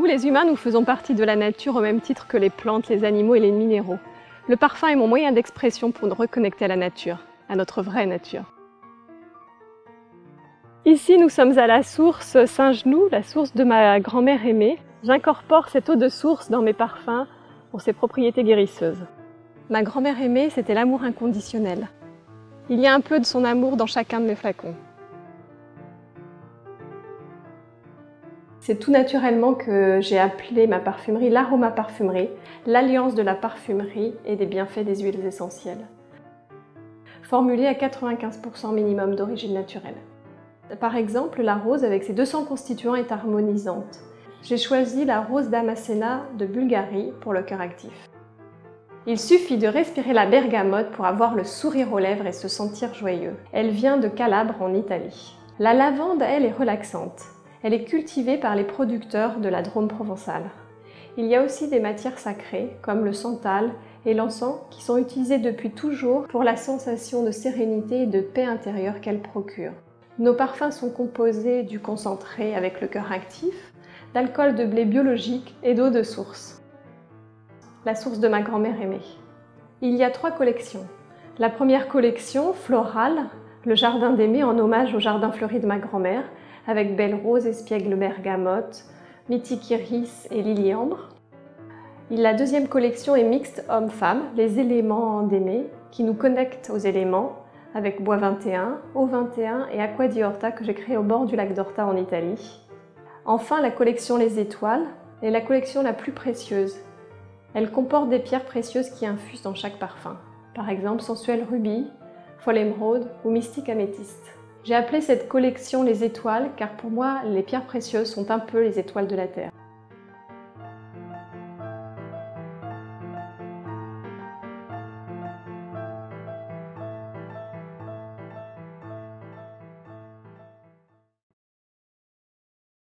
les humains, nous faisons partie de la nature au même titre que les plantes, les animaux et les minéraux. Le parfum est mon moyen d'expression pour nous reconnecter à la nature, à notre vraie nature. Ici, nous sommes à la source Saint-Genoux, la source de ma grand-mère aimée. J'incorpore cette eau de source dans mes parfums pour ses propriétés guérisseuses. Ma grand-mère aimée, c'était l'amour inconditionnel. Il y a un peu de son amour dans chacun de mes flacons. C'est tout naturellement que j'ai appelé ma parfumerie l'aromaparfumerie, l'alliance de la parfumerie et des bienfaits des huiles essentielles. Formulée à 95% minimum d'origine naturelle. Par exemple, la rose avec ses 200 constituants est harmonisante. J'ai choisi la rose damascena de Bulgarie pour le cœur actif. Il suffit de respirer la bergamote pour avoir le sourire aux lèvres et se sentir joyeux. Elle vient de Calabre en Italie. La lavande, elle, est relaxante. Elle est cultivée par les producteurs de la Drôme provençale. Il y a aussi des matières sacrées, comme le santal et l'encens, qui sont utilisés depuis toujours pour la sensation de sérénité et de paix intérieure qu'elles procurent. Nos parfums sont composés du concentré avec le cœur actif, d'alcool de blé biologique et d'eau de source. La source de ma grand-mère aimée. Il y a 3 collections. La première collection, florale, le jardin d'Aimée en hommage au jardin fleuri de ma grand-mère, avec belle rose, espiègle bergamote, mythique iris et lily ambre. La deuxième collection est mixte homme-femme, les éléments d'Aimée, qui nous connectent aux éléments, avec bois 21, eau 21 et aqua di Horta que j'ai créé au bord du lac d'Horta en Italie. Enfin, la collection Les Étoiles est la collection la plus précieuse. Elle comporte des pierres précieuses qui infusent dans chaque parfum. Par exemple, sensuel rubis, folle émeraude ou mystique améthyste. J'ai appelé cette collection Les Étoiles car pour moi, les pierres précieuses sont un peu les étoiles de la Terre.